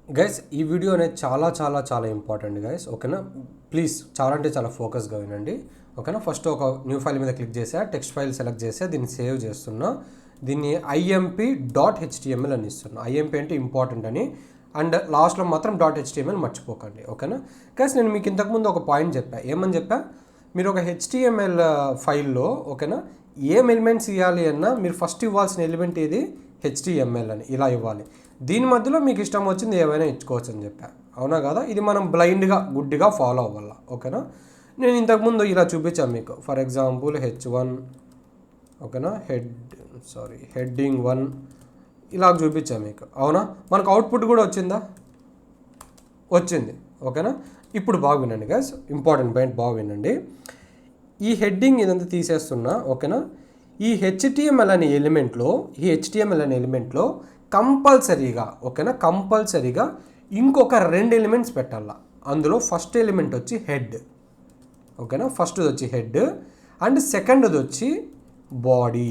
Guys ఈ video అనేది చాలా చాలా చాలా ఇంపార్టెంట్ గైస్. ఓకేనా, ప్లీజ్ చాలా అంటే చాలా ఫోకస్గా వినండి. ఓకేనా, ఫస్ట్ ఒక న్యూ ఫైల్ మీద క్లిక్ చేసా, టెక్స్ట్ ఫైల్ సెలెక్ట్ చేసా, దీన్ని సేవ్ చేస్తున్నా. దీన్ని imp.html అని ఇస్తున్నా. IMP అంటే ఇంపార్టెంట్ అని, అండ్ లాస్ట్లో మాత్రం .html మర్చిపోకండి. ఓకేనా గైస్, నేను మీకు ఇంతకుముందు ఒక పాయింట్ చెప్పా. ఏమని చెప్పా, మీరు ఒక HTML ఫైల్లో ఓకేనా ఏం ఎలిమెంట్స్ ఇవ్వాలి అన్నా మీరు ఫస్ట్ ఇవ్వాల్సిన ఎలిమెంట్ ఇది HTML అని ఇలా ఇవ్వాలి. దీని మధ్యలో మీకు ఇష్టం వచ్చింది ఏమైనా ఇచ్చుకోవచ్చు అని చెప్పా, అవునా కదా? ఇది మనం బ్లైండ్గా గుడ్డిగా ఫాలో అవ్వాలి. ఓకేనా, నేను ఇంతకుముందు ఇలా చూపించాను మీకు. ఫర్ ఎగ్జాంపుల్ H1 ఓకేనా, హెడ్డింగ్ 1 ఇలా చూపించాను మీకు, అవునా? మనకు అవుట్పుట్ కూడా వచ్చిందా? వచ్చింది. ఓకేనా, ఇప్పుడు బాగా వినండి గైస్, ఇంపార్టెంట్ పాయింట్ బాగా వినండి. ఈ హెడ్డింగ్ ఇదంతా తీసేస్తున్నా. ఓకేనా, ఈ HTML అనే ఎలిమెంట్లో కంపల్సరీగా ఓకేనా కంపల్సరీగా ఇంకొక 2 ఎలిమెంట్స్ పెట్టాలా. అందులో ఫస్ట్ ఎలిమెంట్ వచ్చి హెడ్. ఓకేనా, ఫస్ట్ది వచ్చి హెడ్ అండ్ సెకండ్ది వచ్చి బాడీ.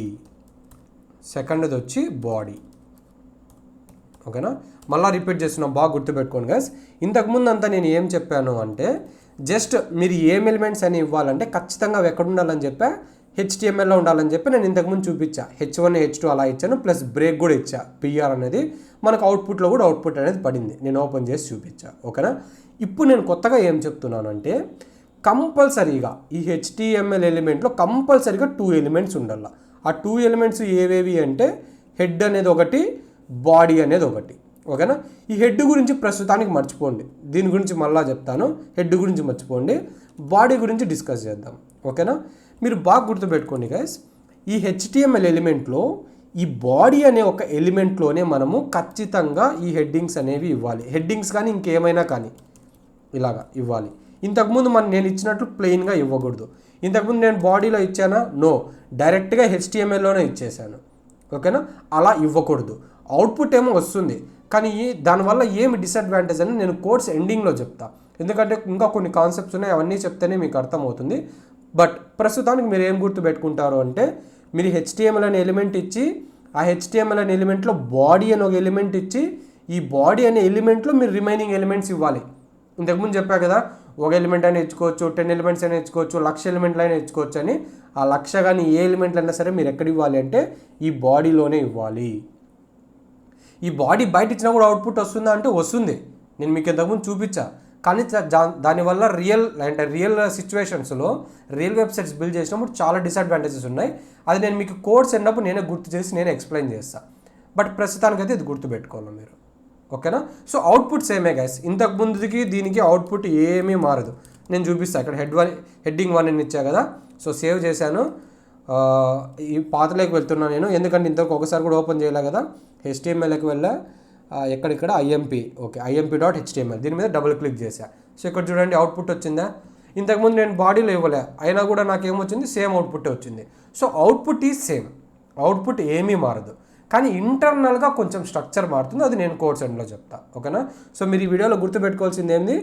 ఓకేనా, మళ్ళీ రిపీట్ చేస్తున్నాం, బాగా గుర్తుపెట్టుకోండి గైస్. ఇంతకుముందు అంతా నేను ఏం చెప్పాను అంటే, జస్ట్ మీరు ఏం ఎలిమెంట్స్ అని ఇవ్వాలంటే ఖచ్చితంగా అవి ఎక్కడ ఉండాలని చెప్పా, HTMLలో ఉండాలని చెప్పి నేను ఇంతకుముందు చూపించా. H1 H2 అలా ఇచ్చాను, ప్లస్ బ్రేక్ కూడా ఇచ్చా. PR అనేది మనకు అవుట్పుట్లో కూడా అవుట్పుట్ అనేది పడింది, నేను ఓపెన్ చేసి చూపించా. ఓకేనా, ఇప్పుడు నేను కొత్తగా ఏం చెప్తున్నానంటే, కంపల్సరీగా ఈ HTML ఎలిమెంట్లో కంపల్సరీగా 2 ఎలిమెంట్స్ ఉండాలి. ఆ 2 ఎలిమెంట్స్ ఏవేవి అంటే హెడ్ అనేది ఒకటి, బాడీ అనేది ఒకటి. ఓకేనా, ఈ హెడ్ గురించి ప్రస్తుతానికి మర్చిపోండి, దీని గురించి మళ్ళా చెప్తాను. హెడ్ గురించి మర్చిపోండి, బాడీ గురించి డిస్కస్ చేద్దాం. ఓకేనా, మీరు బాగా గుర్తుపెట్టుకోండి గైస్, ఈ HTML ఎలిమెంట్లో ఈ బాడీ అనే ఒక ఎలిమెంట్లోనే మనము ఖచ్చితంగా ఈ హెడ్డింగ్స్ అనేవి ఇవ్వాలి. హెడ్డింగ్స్ కానీ ఇంకేమైనా కానీ ఇలాగా ఇవ్వాలి. ఇంతకుముందు నేను ఇచ్చినట్లు ప్లెయిన్గా ఇవ్వకూడదు. ఇంతకుముందు నేను బాడీలో ఇచ్చానా? నో, డైరెక్ట్గా HTMLలోనే ఇచ్చేసాను. ఓకేనా, అలా ఇవ్వకూడదు. అవుట్పుట్ ఏమో వస్తుంది, కానీ దానివల్ల ఏమి డిసడ్వాంటేజ్ అని నేను కోర్స్ ఎండింగ్లో చెప్తా. ఎందుకంటే ఇంకా కొన్ని కాన్సెప్ట్స్ ఉన్నాయి, అవన్నీ చెప్తేనే మీకు అర్థమవుతుంది. బట్ ప్రస్తుతానికి మీరు ఏం గుర్తుపెట్టుకుంటారు అంటే, మీరు HTML అనే ఎలిమెంట్ ఇచ్చి, ఆ HTML అనే ఎలిమెంట్లో బాడీ అని ఒక ఎలిమెంట్ ఇచ్చి, ఈ బాడీ అనే ఎలిమెంట్లో మీరు రిమైనింగ్ ఎలిమెంట్స్ ఇవ్వాలి. ఇంతకుముందు చెప్పా కదా, ఒక ఎలిమెంట్ అయినా ఇచ్చుకోవచ్చు, 10 ఎలిమెంట్స్ అయినా ఇచ్చుకోవచ్చు, 1,00,000 ఎలిమెంట్లు అయినా ఇచ్చుకోవచ్చు అని. ఆ 1,00,000 కానీ ఏ ఎలిమెంట్లు అయినా సరే మీరు ఎక్కడ ఇవ్వాలి అంటే ఈ బాడీలోనే ఇవ్వాలి. ఈ బాడీ బయట ఇచ్చినా కూడా అవుట్పుట్ వస్తుందా అంటే వస్తుంది, నేను మీకు ఇంతకుముందు చూపించా. కానీ దానివల్ల రియల్ సిచ్యువేషన్స్లో రియల్ వెబ్సైట్స్ బిల్డ్ చేసినప్పుడు చాలా డిసడ్వాంటేజెస్ ఉన్నాయి. అది నేను మీకు కోడ్స్ ఎన్నప్పుడు నేనే గుర్తు చేసి నేనే ఎక్స్ప్లెయిన్ చేస్తాను. బట్ ప్రస్తుతానికైతే ఇది గుర్తుపెట్టుకోవాలి మీరు. ఓకేనా, సో అవుట్పుట్ సేమే గైస్, ఇంతకు ముందుకి దీనికి అవుట్పుట్ ఏమీ మారదు. నేను చూపిస్తాను. ఇక్కడ హెడ్డింగ్ 1 అని ఇచ్చా కదా, సో సేవ్ చేశాను. ఈ పాతలోకి వెళ్తున్నాను నేను, ఎందుకంటే ఇంతకు ఒకసారి కూడా ఓపెన్ చేయలే కదా. HTMLకి వెళ్ళా, ఎక్కడిక్కడ IMP. ఓకే, imp.html దీని మీద డబుల్ క్లిక్ చేశా. సో ఇక్కడ చూడండి అవుట్పుట్ వచ్చిందా. ఇంతకుముందు నేను బాడీలో ఇవ్వలే, అయినా కూడా నాకు ఏమొచ్చింది, సేమ్ అవుట్పుట్ వచ్చింది. So output is same, output ఏమీ మారదు, కానీ ఇంటర్నల్గా కొంచెం స్ట్రక్చర్ మారుతుంది. అది నేను కోర్స్ ఎండ్లో చెప్తా. ఓకేనా, సో మీరు ఈ వీడియోలో గుర్తుపెట్టుకోవాల్సింది ఏంది,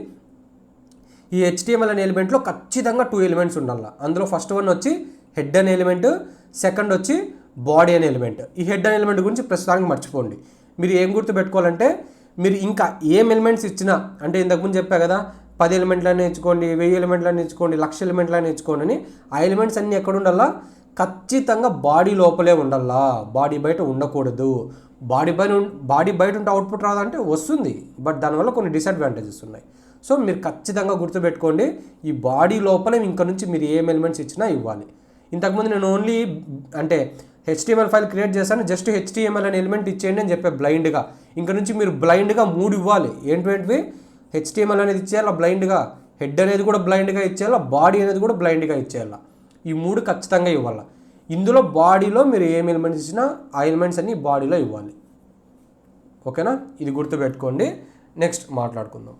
ఈ HTML అనే ఎలిమెంట్లో ఖచ్చితంగా 2 ఎలిమెంట్స్ ఉండాలి. అందులో ఫస్ట్ వన్ వచ్చి హెడ్ అనే ఎలిమెంట్, సెకండ్ వచ్చి బాడీ అనే ఎలిమెంట్. ఈ హెడ్ అనే ఎలిమెంట్ గురించి ప్రస్తుతానికి మర్చిపోండి. మీరు ఏం గుర్తుపెట్టుకోవాలంటే, మీరు ఇంకా ఏం ఎలిమెంట్స్ ఇచ్చినా, అంటే ఇంతకుముందు చెప్పా కదా, 10 ఎలిమెంట్లనే ఇచ్చుకోండి, 1000 ఎలిమెంట్లనే ఇచ్చుకోండి, 1,00,000 ఎలిమెంట్లనే ఇచ్చుకోండి అని. ఆ ఎలిమెంట్స్ అన్నీ ఎక్కడ ఉండాలా? ఖచ్చితంగా బాడీ లోపలే ఉండాలా, బాడీ బయట ఉండకూడదు. బాడీ బయట ఉంటే అవుట్పుట్ రాదంటే వస్తుంది, బట్ దానివల్ల కొన్ని డిసడ్వాంటేజెస్ ఉన్నాయి. సో మీరు ఖచ్చితంగా గుర్తుపెట్టుకోండి, ఈ బాడీ లోపలే ఇంకా నుంచి మీరు ఏం ఎలిమెంట్స్ ఇచ్చినా ఇవ్వాలి. ఇంతకుముందు నేను ఓన్లీ అంటే HTML ఫైల్ క్రియేట్ చేశాను, జస్ట్ HTML అనే ఎలిమెంట్ ఇచ్చేయండి అని చెప్పే బ్లైండ్గా. ఇంకా నుంచి మీరు బ్లైండ్గా 3 ఇవ్వాలి. ఏంటివి? HTML అనేది ఇచ్చేయాలా బ్లైండ్గా, హెడ్ అనేది కూడా బ్లైండ్గా ఇచ్చేయాలా, బాడీ అనేది కూడా బ్లైండ్గా ఇచ్చేయాలా. ఈ 3 ఖచ్చితంగా ఇవ్వాలి. ఇందులో బాడీలో మీరు ఏం ఎలిమెంట్స్ ఇచ్చినా ఆ ఎలిమెంట్స్ అన్ని బాడీలో ఇవ్వాలి. ఓకేనా, ఇది గుర్తుపెట్టుకోండి. నెక్స్ట్ మాట్లాడుకుందాం.